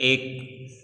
1